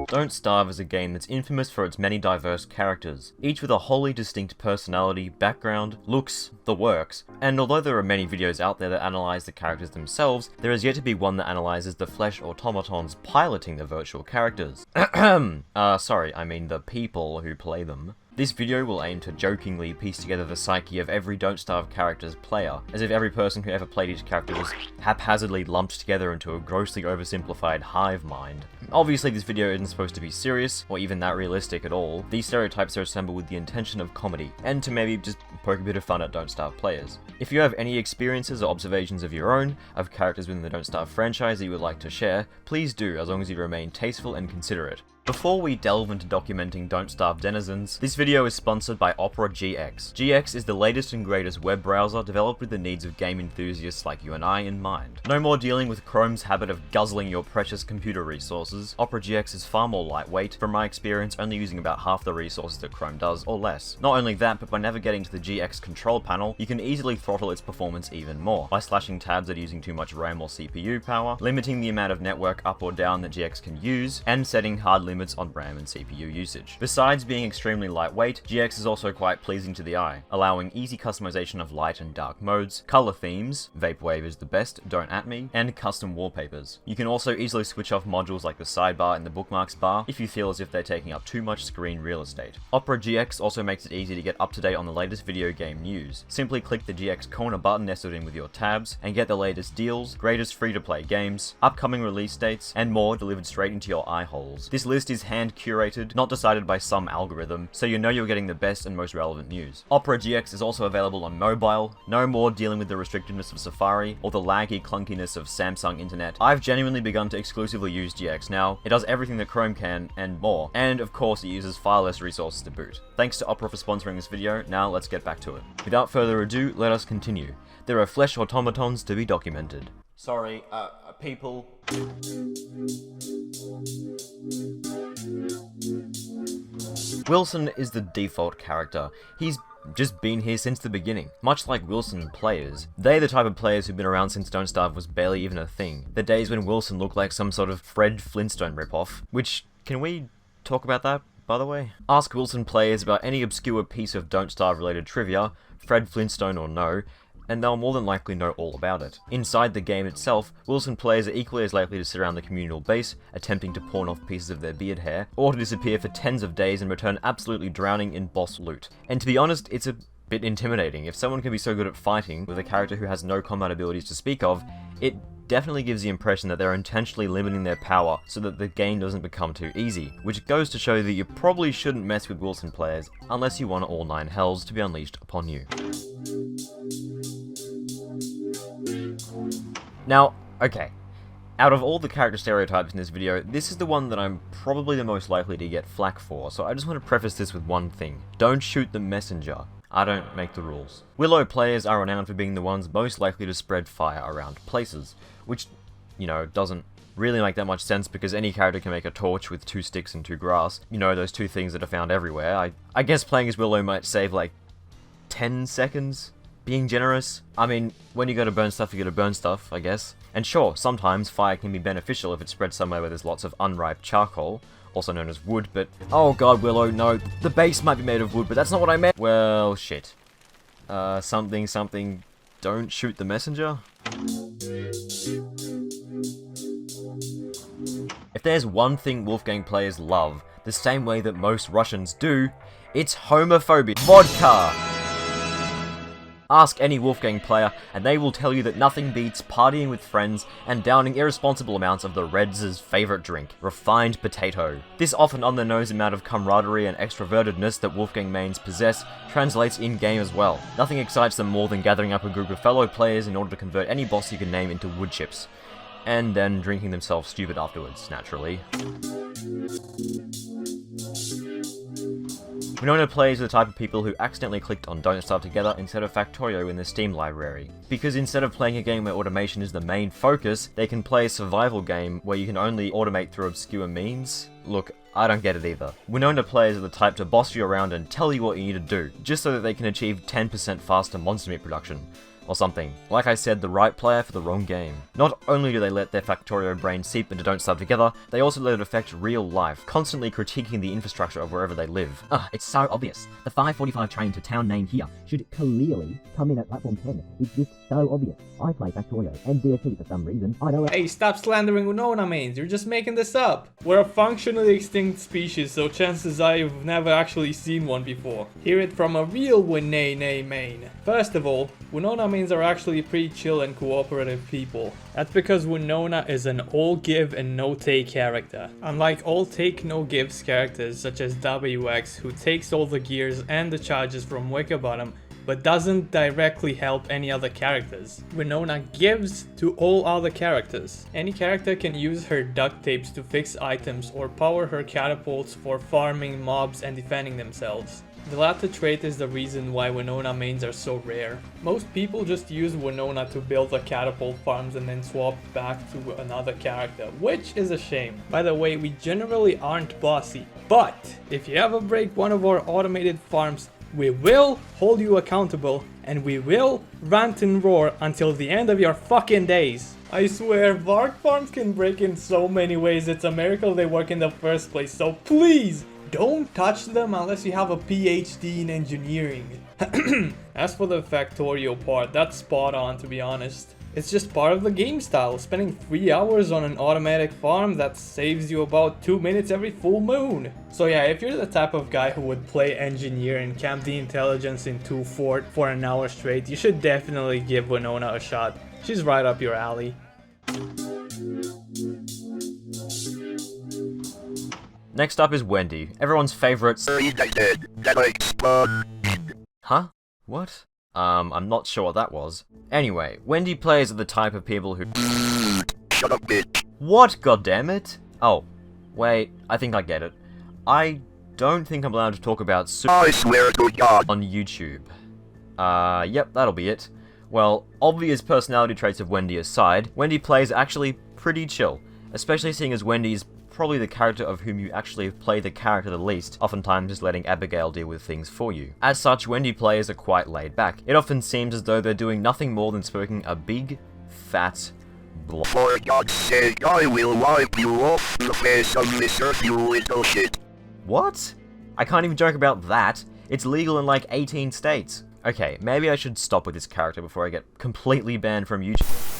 Don't Starve is a game that's infamous for its many diverse characters, each with a wholly distinct personality, background, looks, the works, and although there are many videos out there that analyse the characters themselves, there is yet to be one that analyses the flesh automatons piloting the virtual characters. Sorry, I mean the people who play them. This video will aim to jokingly piece together the psyche of every Don't Starve character's player, as if every person who ever played each character was haphazardly lumped together into a grossly oversimplified hive mind. Obviously this video isn't supposed to be serious, or even that realistic at all. These stereotypes are assembled with the intention of comedy, and to maybe just poke a bit of fun at Don't Starve players. If you have any experiences or observations of your own, of characters within the Don't Starve franchise that you would like to share, please do, as long as you remain tasteful and considerate. Before we delve into documenting Don't Starve denizens, this video is sponsored by Opera GX. GX is the latest and greatest web browser developed with the needs of game enthusiasts like you and I in mind. No more dealing with Chrome's habit of guzzling your precious computer resources. Opera GX is far more lightweight, from my experience only using about half the resources that Chrome does, or less. Not only that, but by navigating to the GX control panel, you can easily throttle its performance even more, by slashing tabs that are using too much RAM or CPU power, limiting the amount of network up or down that GX can use, and setting hard limits on RAM and CPU usage. Besides being extremely lightweight, GX is also quite pleasing to the eye, allowing easy customization of light and dark modes, color themes, Vaporwave is the best, don't at me, and custom wallpapers. You can also easily switch off modules like the sidebar and the bookmarks bar if you feel as if they're taking up too much screen real estate. Opera GX also makes it easy to get up to date on the latest video game news. Simply click the GX corner button nestled in with your tabs and get the latest deals, greatest free-to-play games, upcoming release dates, and more delivered straight into your eye holes. This list is hand-curated, not decided by some algorithm, so you know you're getting the best and most relevant news. Opera GX is also available on mobile, no more dealing with the restrictiveness of Safari, or the laggy clunkiness of Samsung Internet. I've genuinely begun to exclusively use GX now. It does everything that Chrome can, and more. And of course it uses far less resources to boot. Thanks to Opera for sponsoring this video, now let's get back to it. Without further ado, let us continue. There are flesh automatons to be documented. Sorry, people. Wilson is the default character. He's just been here since the beginning. Much like Wilson players, they're the type of players who've been around since Don't Starve was barely even a thing. The days when Wilson looked like some sort of Fred Flintstone ripoff. Which, can we talk about that, by the way? Ask Wilson players about any obscure piece of Don't Starve related trivia, Fred Flintstone or no, and they'll more than likely know all about it. Inside the game itself, Wilson players are equally as likely to sit around the communal base, attempting to pawn off pieces of their beard hair, or to disappear for tens of days and return absolutely drowning in boss loot. And to be honest, it's a bit intimidating. If someone can be so good at fighting with a character who has no combat abilities to speak of, it definitely gives the impression that they're intentionally limiting their power so that the game doesn't become too easy, which goes to show that you probably shouldn't mess with Wilson players unless you want all 9 hells to be unleashed upon you. Now, okay, out of all the character stereotypes in this video, this is the one that I'm probably the most likely to get flack for, so I just want to preface this with one thing. Don't shoot the messenger. I don't make the rules. Willow players are renowned for being the ones most likely to spread fire around places, which, you know, doesn't really make that much sense because any character can make a torch with 2 sticks and 2 grass. You know, those 2 things that are found everywhere. I guess playing as Willow might save like 10 seconds? Being generous? I mean, when you gotta burn stuff, you gotta burn stuff, I guess. And sure, sometimes fire can be beneficial if it's spread somewhere where there's lots of unripe charcoal, also known as wood, but... Oh god, Willow, no, the base might be made of wood, but that's not what I meant! Well, shit. Something, don't shoot the messenger? If there's one thing Wolfgang players love, the same way that most Russians do, it's homophobia. Vodka! Ask any Wolfgang player, and they will tell you that nothing beats partying with friends and downing irresponsible amounts of the Reds' favourite drink, refined potato. This often on-the-nose amount of camaraderie and extrovertedness that Wolfgang mains possess translates in-game as well. Nothing excites them more than gathering up a group of fellow players in order to convert any boss you can name into wood chips. And then drinking themselves stupid afterwards, naturally. Winona players are the type of people who accidentally clicked on Don't Starve Together instead of Factorio in the Steam library. Because instead of playing a game where automation is the main focus, they can play a survival game where you can only automate through obscure means. Look, I don't get it either. Winona players are the type to boss you around and tell you what you need to do, just so that they can achieve 10% faster monster meat production. or something. Like I said, the right player for the wrong game. Not only do they let their Factorio brain seep into Don't Starve Together, they also let it affect real life, constantly critiquing the infrastructure of wherever they live. It's so obvious. The 5:45 train to town name here should clearly come in at platform 10. It's just so obvious. I play Factorio and DST for some reason. I know. Hey, stop slandering Winona mains. You're just making this up. We're a functionally extinct species, so chances are you've never actually seen one before. Hear it from a real Winona main. First of all, Winona mains are actually pretty chill and cooperative people. That's because Winona is an all-give and no-take character. Unlike all-take no-gives characters such as WX, who takes all the gears and the charges from Wickerbottom, but doesn't directly help any other characters. Winona gives to all other characters. Any character can use her duct tapes to fix items or power her catapults for farming mobs and defending themselves. The latter trait is the reason why Winona mains are so rare. Most people just use Winona to build the catapult farms and then swap back to another character, which is a shame. By the way, we generally aren't bossy, but if you ever break one of our automated farms, we will hold you accountable, and we will rant and roar until the end of your fucking days. I swear, Vark farms can break in so many ways, it's a miracle they work in the first place, so please, don't touch them unless you have a PhD in engineering. As for the Factorio part, that's spot on, to be honest. It's just part of the game style. Spending 3 hours on an automatic farm that saves you about 2 minutes every full moon. So yeah, if you're the type of guy who would play engineer and camp the intelligence in 2 fort for an hour straight, you should definitely give Winona a shot. She's right up your alley. Next up is Wendy, everyone's favorite. Huh? What? I'm not sure what that was. Anyway, Wendy players are the type of people who. Shut up, bitch. What, goddammit? Oh, wait, I think I get it. I don't think I'm allowed to talk about I swear to God. on YouTube. Yep, that'll be it. Well, obvious personality traits of Wendy aside, Wendy plays are actually pretty chill, especially seeing as Wendy's probably the character of whom you actually play the character the least, oftentimes just letting Abigail deal with things for you. As such, Wendy players are quite laid back. It often seems as though they're doing nothing more than smoking a big, fat blunt. For God's sake, I will wipe you off the face of this earth, you little shit. What? I can't even joke about that. It's legal in like 18 states. Okay, maybe I should stop with this character before I get completely banned from YouTube.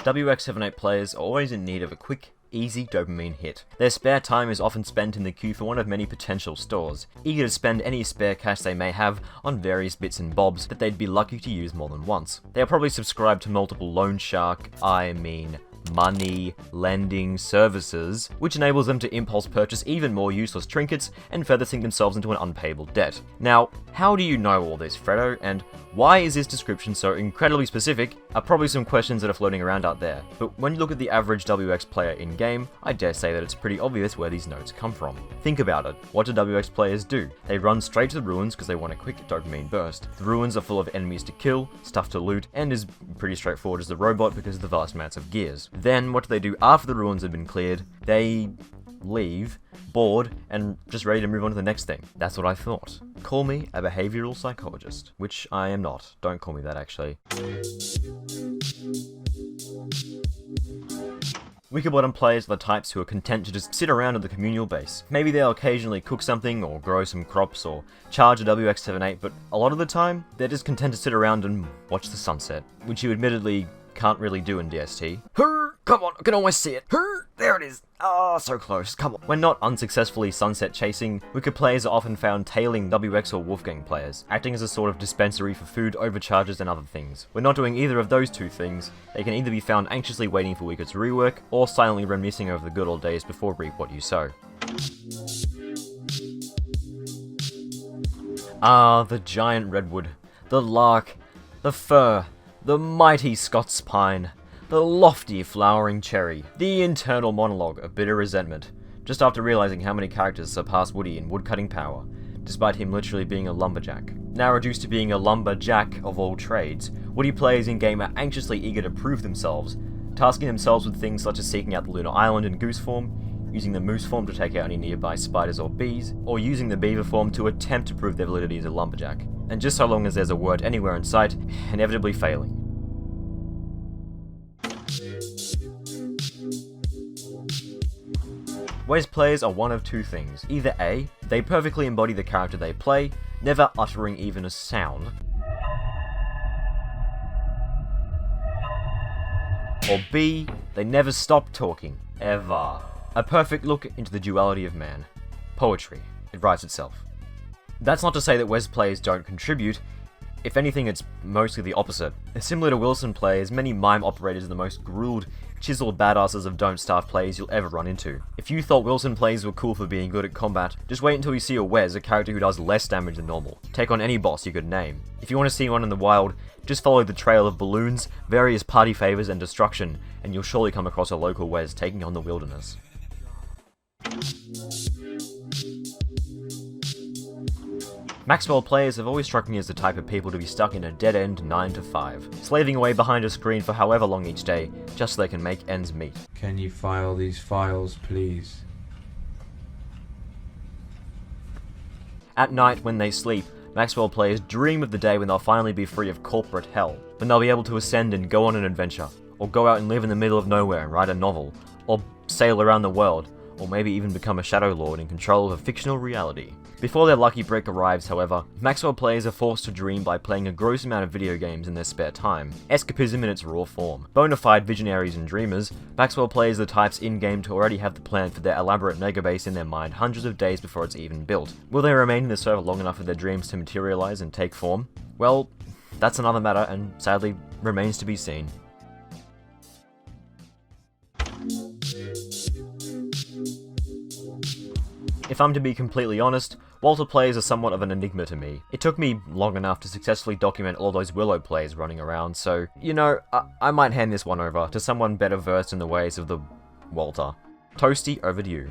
WX78 players are always in need of a quick, easy dopamine hit. Their spare time is often spent in the queue for one of many potential stores, eager to spend any spare cash they may have on various bits and bobs that they'd be lucky to use more than once. They are probably subscribed to multiple loan shark, money lending services, which enables them to impulse purchase even more useless trinkets and further sink themselves into an unpayable debt. Now, how do you know all this, Freddo, and why is this description so incredibly specific are probably some questions that are floating around out there, but when you look at the average WX player in-game, I dare say that it's pretty obvious where these notes come from. Think about it, what do WX players do? They run straight to the ruins because they want a quick dopamine burst. The ruins are full of enemies to kill, stuff to loot, and is pretty straightforward as the robot because of the vast amounts of gears. Then, what do they do after the ruins have been cleared? They leave, bored, and just ready to move on to the next thing. That's what I thought. Call me a behavioral psychologist, which I am not. Don't call me that, actually. Wickerbottom players are the types who are content to just sit around at the communal base. Maybe they'll occasionally cook something, or grow some crops, or charge a WX78, but a lot of the time, they're just content to sit around and watch the sunset, which you admittedly can't really do in DST. Come on, I can almost see it. There it is. Oh, so close. Come on. When not unsuccessfully sunset chasing, Wicked players are often found tailing WX or Wolfgang players, acting as a sort of dispensary for food overcharges and other things. When not doing either of those two things, they can either be found anxiously waiting for Wicked's rework, or silently reminiscing over the good old days before reap what you sow. Ah, the giant redwood, the lark, the fir, the mighty Scots pine, the lofty flowering cherry, the internal monologue of bitter resentment, just after realizing how many characters surpass Woodie in woodcutting power, despite him literally being a lumberjack. Now reduced to being a lumberjack of all trades, Woodie players in-game are anxiously eager to prove themselves, tasking themselves with things such as seeking out the lunar island in goose form, using the moose form to take out any nearby spiders or bees, or using the beaver form to attempt to prove their validity as a lumberjack. And just so long as there's a Wurt anywhere in sight, inevitably failing. Wes players are one of two things. Either A, they perfectly embody the character they play, never uttering even a sound, or B, they never stop talking, ever. A perfect look into the duality of man. Poetry. It writes itself. That's not to say that Wes players don't contribute. If anything, it's mostly the opposite. Similar to Wilson players, many mime operators are the most grilled, chiseled badasses of don't starve plays you'll ever run into. If you thought Wilson plays were cool for being good at combat, just wait until you see a Wes, a character who does less damage than normal. Take on any boss you could name. If you want to see one in the wild, just follow the trail of balloons, various party favors, and destruction, and you'll surely come across a local Wes taking on the wilderness. Maxwell players have always struck me as the type of people to be stuck in a dead-end 9 to 5, slaving away behind a screen for however long each day, just so they can make ends meet. Can you file these files, please? At night, when they sleep, Maxwell players dream of the day when they'll finally be free of corporate hell, when they'll be able to ascend and go on an adventure, or go out and live in the middle of nowhere and write a novel, or sail around the world, or maybe even become a Shadow Lord in control of a fictional reality. Before their lucky break arrives, however, Maxwell players are forced to dream by playing a gross amount of video games in their spare time. Escapism in its raw form. Bonafide visionaries and dreamers, Maxwell players are the types in-game to already have the plan for their elaborate megabase in their mind hundreds of days before it's even built. Will they remain in the server long enough for their dreams to materialize and take form? Well, that's another matter and sadly remains to be seen. If I'm to be completely honest, Walter plays are somewhat of an enigma to me. It took me long enough to successfully document all those Willow plays running around, so, you know, I might hand this one over to someone better versed in the ways of the Walter. Toasty, over to you.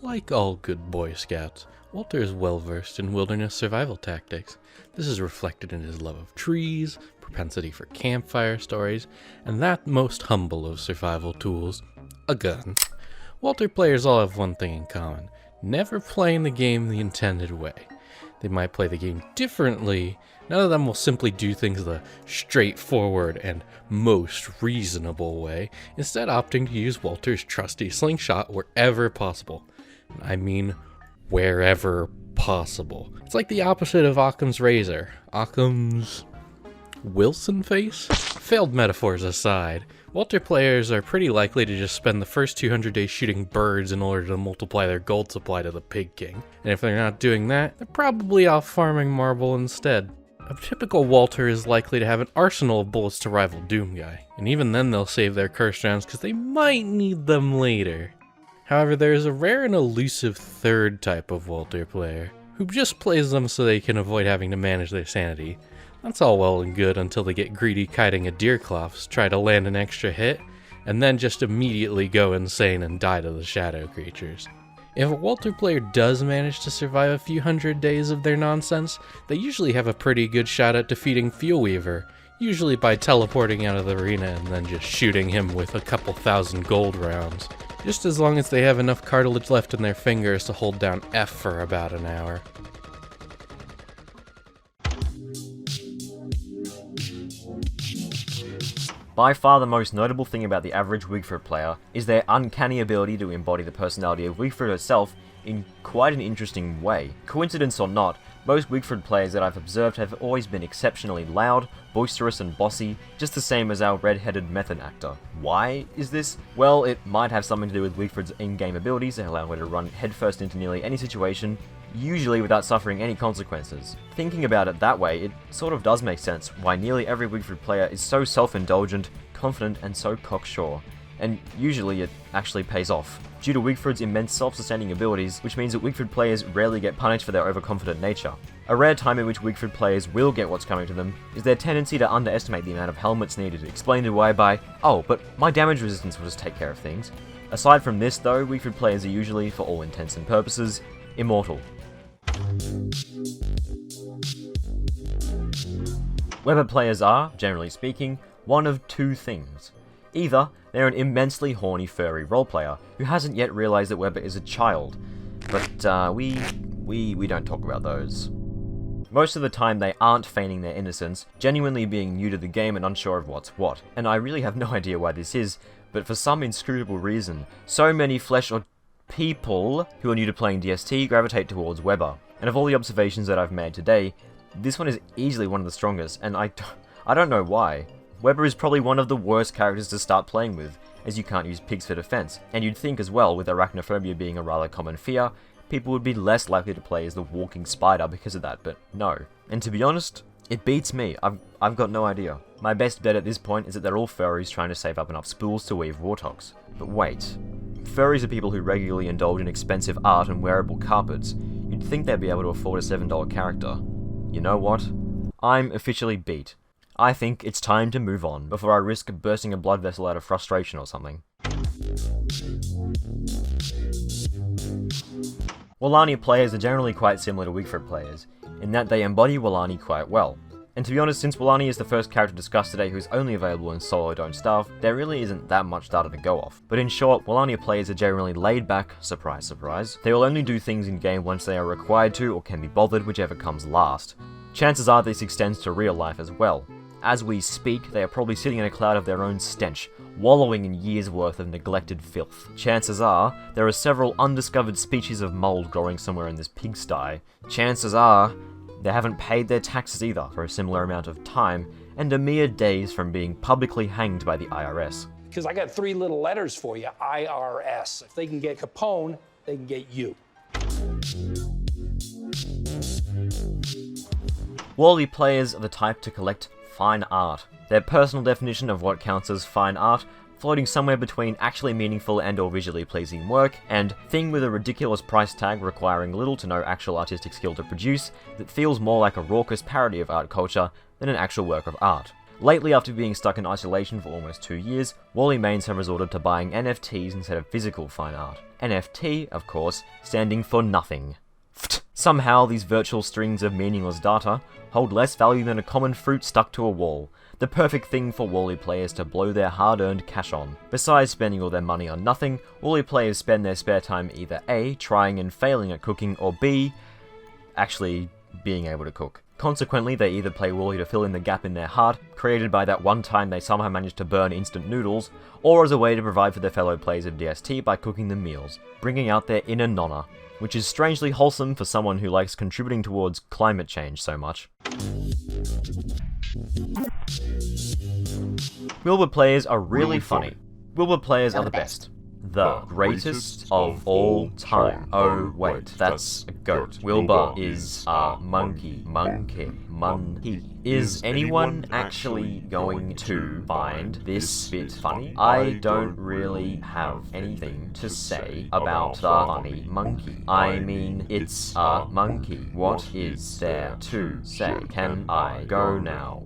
Like all good Boy Scouts, Walter is well versed in wilderness survival tactics. This is reflected in his love of trees, propensity for campfire stories, and that most humble of survival tools, a gun. Walter players all have one thing in common: never playing the game the intended way. They might play the game differently. None of them will simply do things the straightforward and most reasonable way, instead opting to use Walter's trusty slingshot wherever possible. I mean, wherever possible. It's like the opposite of Occam's razor. Occam's Wilson face? Failed metaphors aside, Walter players are pretty likely to just spend the first 200 days shooting birds in order to multiply their gold supply to the Pig King. And if they're not doing that, they're probably off farming marble instead. A typical Walter is likely to have an arsenal of bullets to rival Doomguy, and even then they'll save their cursed rounds because they might need them later. However, there is a rare and elusive third type of Walter player, who just plays them so they can avoid having to manage their sanity. That's all well and good until they get greedy kiting a deer cloths, try to land an extra hit, and then just immediately go insane and die to the shadow creatures. If a Walter player does manage to survive a few hundred days of their nonsense, they usually have a pretty good shot at defeating Fuelweaver, usually by teleporting out of the arena and then just shooting him with a couple thousand gold rounds. Just as long as they have enough cartilage left in their fingers to hold down F for about an hour. By far the most notable thing about the average Wigfrid player is their uncanny ability to embody the personality of Wigfrid herself in quite an interesting way. Coincidence or not, most Wigfrid players that I've observed have always been exceptionally loud, boisterous and bossy, just the same as our red-headed method actor. Why is this? Well, it might have something to do with Wigfrid's in-game abilities that allow her to run headfirst into nearly any situation, usually without suffering any consequences. Thinking about it that way, it sort of does make sense why nearly every Wigfrid player is so self-indulgent, confident and so cocksure. And usually it actually pays off, due to Wigfrid's immense self-sustaining abilities, which means that Wigfrid players rarely get punished for their overconfident nature. A rare time in which Wigfrid players will get what's coming to them is their tendency to underestimate the amount of helmets needed, explained away by, "Oh, but my damage resistance will just take care of things." Aside from this though, Wigfrid players are usually, for all intents and purposes, immortal. Weber players are, generally speaking, one of two things. Either They're an immensely horny furry roleplayer who hasn't yet realised that Wilbur is a child. But we don't talk about those. Most of the time they aren't feigning their innocence, genuinely being new to the game and unsure of what's what. And I really have no idea why this is, but for some inscrutable reason, so many flesh or people who are new to playing DST gravitate towards Wilbur. And of all the observations that I've made today, this one is easily one of the strongest, and I don't know why. Wilbur is probably one of the worst characters to start playing with, as you can't use pigs for defense. And you'd think as well, with arachnophobia being a rather common fear, people would be less likely to play as the walking spider because of that, but no. And to be honest, it beats me. I've got no idea. My best bet at this point is that they're all furries trying to save up enough spools to weave Wortox. But wait. Furries are people who regularly indulge in expensive art and wearable carpets. You'd think they'd be able to afford a $7 character. You know what? I'm officially beat. I think it's time to move on before I risk bursting a blood vessel out of frustration or something. Walani players are generally quite similar to Wigfrid players, in that they embody Walani quite well. And to be honest, since Walani is the first character discussed today who's only available in solo don't starve, there really isn't that much data to go off. But in short, Walani players are generally laid back, surprise surprise. They will only do things in game once they are required to or can be bothered, whichever comes last. Chances are this extends to real life as well. As we speak, they are probably sitting in a cloud of their own stench, wallowing in years' worth of neglected filth. Chances are, there are several undiscovered species of mold growing somewhere in this pigsty. Chances are, they haven't paid their taxes either for a similar amount of time, and are mere days from being publicly hanged by the IRS. Because I got 3 little letters for you, IRS. If they can get Capone, they can get you. Wally players are the type to collect fine art. Their personal definition of what counts as fine art, floating somewhere between actually meaningful and or visually pleasing work, and thing with a ridiculous price tag requiring little to no actual artistic skill to produce, that feels more like a raucous parody of art culture than an actual work of art. Lately, after being stuck in isolation for almost 2 years, Wally mains have resorted to buying NFTs instead of physical fine art. NFT, of course, standing for nothing. Somehow, these virtual strings of meaningless data hold less value than a common fruit stuck to a wall. The perfect thing for Wally players to blow their hard-earned cash on. Besides spending all their money on nothing, Wally players spend their spare time either A, trying and failing at cooking, or B, actually being able to cook. Consequently, they either play Wally to fill in the gap in their heart, created by that one time they somehow managed to burn instant noodles, or as a way to provide for their fellow players of DST by cooking them meals, bringing out their inner nonna, which is strangely wholesome for someone who likes contributing towards climate change so much. Wilbur players are really funny. Wilbur players are the best. The greatest of all time. Oh wait, that's a goat. Wilbur is a monkey. Is anyone actually going to find this bit funny? I don't really have anything to say about the funny monkey. I mean, it's a monkey. What is there to say? Can I go now?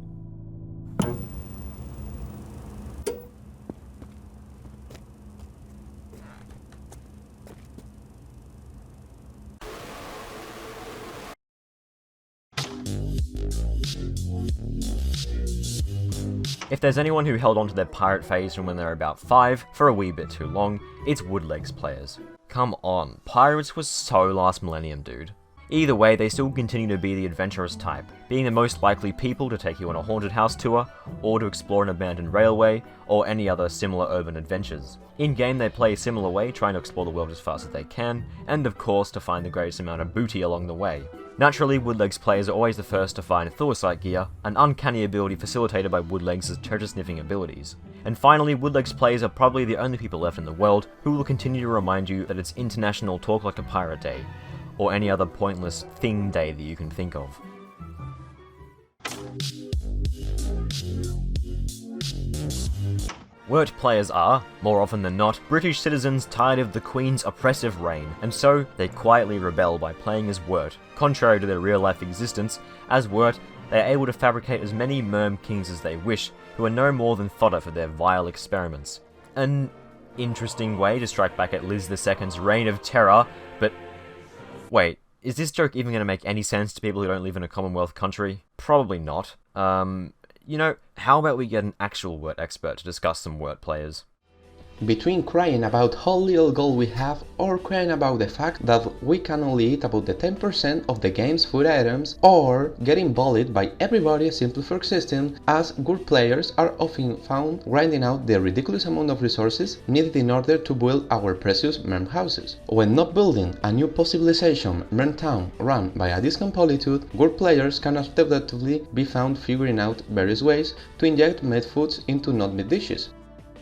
If there's anyone who held on to their pirate phase from when they were about 5 for a wee bit too long, it's Woodlegs players. Come on, pirates was so last millennium, dude. Either way, they still continue to be the adventurous type, being the most likely people to take you on a haunted house tour, or to explore an abandoned railway, or any other similar urban adventures. In-game, they play a similar way, trying to explore the world as fast as they can, and of course to find the greatest amount of booty along the way. Naturally, Woodlegs players are always the first to find Thorsight gear, an uncanny ability facilitated by Woodlegs' treasure-sniffing abilities. And finally, Woodlegs players are probably the only people left in the world who will continue to remind you that it's International Talk Like a Pirate Day, or any other pointless thing day that you can think of. Wurt players are, more often than not, British citizens tired of the Queen's oppressive reign, and so they quietly rebel by playing as Wurt. Contrary to their real-life existence, as Wurt, they are able to fabricate as many Merm kings as they wish, who are no more than fodder for their vile experiments. An interesting way to strike back at Liz II's reign of terror, but wait, is this joke even going to make any sense to people who don't live in a Commonwealth country? Probably not. You know, how about we get an actual Wurt expert to discuss some Wurt players? Between crying about how little gold we have or crying about the fact that we can only eat about the 10% of the game's food items, or getting bullied by everybody simply for existing, as good players are often found grinding out the ridiculous amount of resources needed in order to build our precious merm houses. When not building a new post-civilization merm town run by a discount politude, good players can alternatively be found figuring out various ways to inject meat foods into not-meat dishes.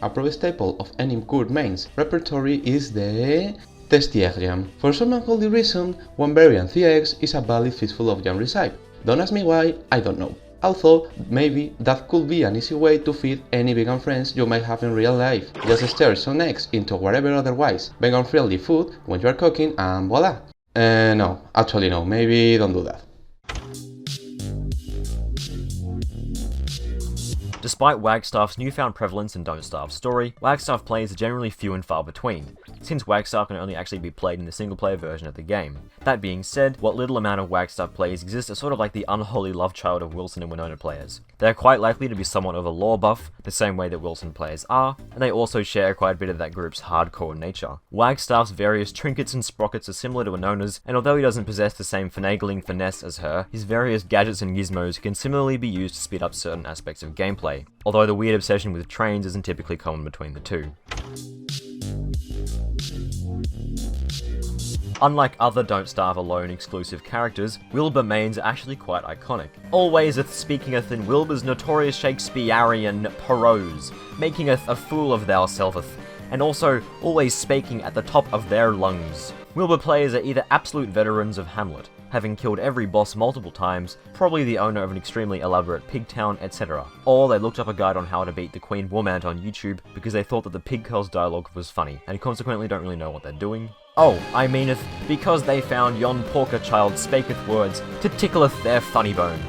A pro staple of any good main's repertory is the testy egg jam. For some unholy reason, one variant the eggs is a valid fistful of jam recipe. Don't ask me why, I don't know. Although, maybe that could be an easy way to feed any vegan friends you might have in real life. Just stir some eggs into whatever otherwise vegan-friendly food when you are cooking and voila. No, actually no, maybe don't do that. Despite Wagstaff's newfound prevalence in Don't Starve's story, Wagstaff players are generally few and far between, since Wagstaff can only actually be played in the single-player version of the game. That being said, what little amount of Wagstaff players exist are sort of like the unholy love child of Wilson and Winona players. They are quite likely to be somewhat of a lore buff, the same way that Wilson players are, and they also share quite a bit of that group's hardcore nature. Wagstaff's various trinkets and sprockets are similar to Winona's, and although he doesn't possess the same finagling finesse as her, his various gadgets and gizmos can similarly be used to speed up certain aspects of gameplay, although the weird obsession with trains isn't typically common between the two. Unlike other Don't Starve Alone exclusive characters, Wilbur mains are actually quite iconic. Always speakingeth in Wilbur's notorious Shakespearean prose, makingeth a fool of thyselfeth, and also always speaking at the top of their lungs. Wilbur players are either absolute veterans of Hamlet, having killed every boss multiple times, probably the owner of an extremely elaborate pig town, etc. Or they looked up a guide on how to beat the Queen Woman on YouTube because they thought that the pig girl's dialogue was funny, and consequently don't really know what they're doing. Oh, I meaneth, because they found yon porker child spaketh words to tickleth their funny bone.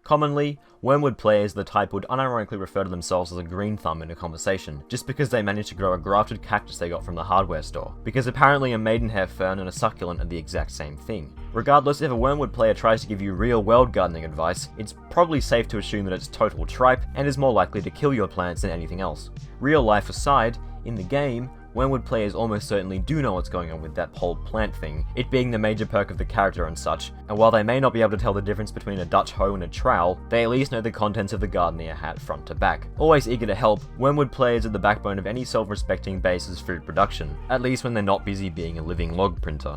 Commonly, Wormwood players the type would unironically refer to themselves as a green thumb in a conversation, just because they managed to grow a grafted cactus they got from the hardware store, because apparently a maidenhair fern and a succulent are the exact same thing. Regardless, if a Wormwood player tries to give you real world gardening advice, it's probably safe to assume that it's total tripe, and is more likely to kill your plants than anything else. Real life aside, in the game, Wormwood players almost certainly do know what's going on with that whole plant thing, it being the major perk of the character and such, and while they may not be able to tell the difference between a Dutch hoe and a trowel, they at least know the contents of the gardener hat front to back. Always eager to help, Wormwood players are the backbone of any self-respecting base's food production, at least when they're not busy being a living log printer.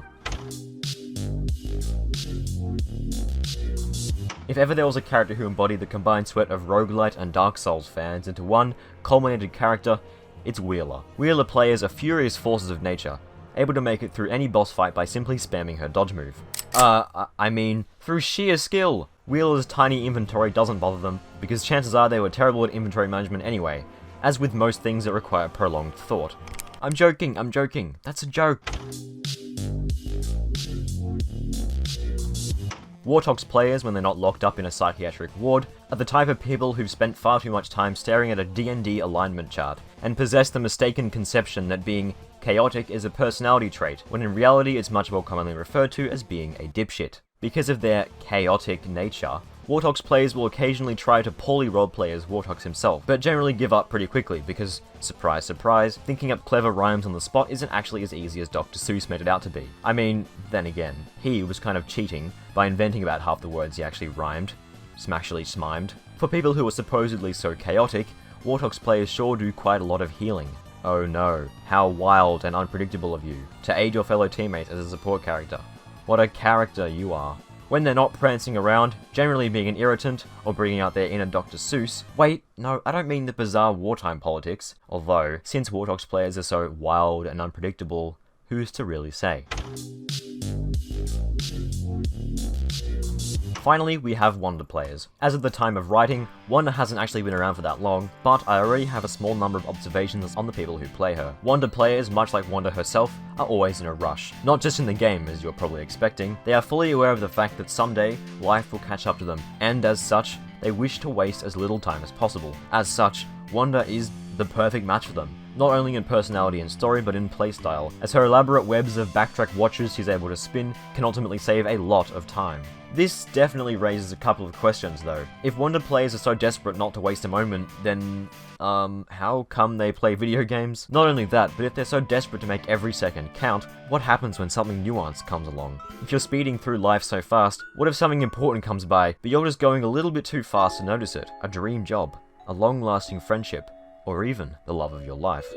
If ever there was a character who embodied the combined sweat of roguelite and Dark Souls fans into one culminated character, it's Wheeler. Wheeler players are furious forces of nature, able to make it through any boss fight by simply spamming her dodge move. I mean, through sheer skill! Wheeler's tiny inventory doesn't bother them, because chances are they were terrible at inventory management anyway, as with most things that require prolonged thought. I'm joking, that's a joke! Wortox players, when they're not locked up in a psychiatric ward, are the type of people who've spent far too much time staring at a D&D alignment chart, and possess the mistaken conception that being chaotic is a personality trait, when in reality it's much more commonly referred to as being a dipshit. Because of their chaotic nature, Wortox players will occasionally try to poorly roleplay as Wortox himself, but generally give up pretty quickly because, surprise surprise, thinking up clever rhymes on the spot isn't actually as easy as Dr. Seuss made it out to be. I mean, then again, he was kind of cheating by inventing about half the words he actually rhymed, smashily smimed. For people who are supposedly so chaotic, Wortox players sure do quite a lot of healing. Oh no, how wild and unpredictable of you, to aid your fellow teammates as a support character. What a character you are. When they're not prancing around, generally being an irritant, or bringing out their inner Dr. Seuss. Wait, no, I don't mean the bizarre wartime politics, although, since Wortox players are so wild and unpredictable, who's to really say? Finally, we have Wanda players. As of the time of writing, Wanda hasn't actually been around for that long, but I already have a small number of observations on the people who play her. Wanda players, much like Wanda herself, are always in a rush. Not just in the game, as you're probably expecting. They are fully aware of the fact that someday, life will catch up to them, and as such, they wish to waste as little time as possible. As such, Wanda is the perfect match for them. not only in personality and story, but in playstyle, as her elaborate webs of backtrack watches she's able to spin can ultimately save a lot of time. This definitely raises a couple of questions though. If Wanda players are so desperate not to waste a moment, then how come they play video games? Not only that, but if they're so desperate to make every second count, what happens when something nuanced comes along? If you're speeding through life so fast, what if something important comes by, but you're just going a little bit too fast to notice it? A dream job, a long-lasting friendship, or even the love of your life.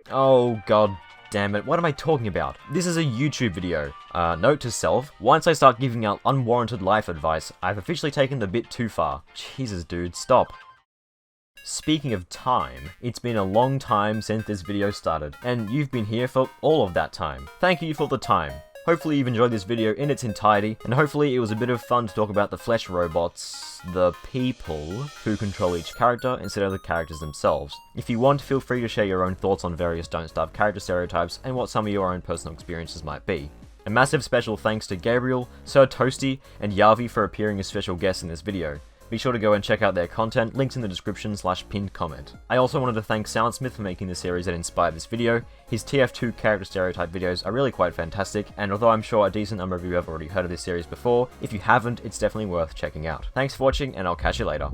Oh god damn it, what am I talking about? This is a YouTube video. Note to self, once I start giving out unwarranted life advice, I've officially taken it a bit too far. Jesus dude, stop. Speaking of time, it's been a long time since this video started, and you've been here for all of that time. Thank you for the time. Hopefully you've enjoyed this video in its entirety, and hopefully it was a bit of fun to talk about the flesh robots, the people who control each character instead of the characters themselves. If you want, feel free to share your own thoughts on various Don't Starve character stereotypes and what some of your own personal experiences might be. A massive special thanks to Gabriel, SirToasty, and Javi for appearing as special guests in this video. Be sure to go and check out their content, links in the description/pinned comment. I also wanted to thank Soundsmith for making the series that inspired this video. His TF2 character stereotype videos are really quite fantastic, and although I'm sure a decent number of you have already heard of this series before, if you haven't, it's definitely worth checking out. Thanks for watching, and I'll catch you later.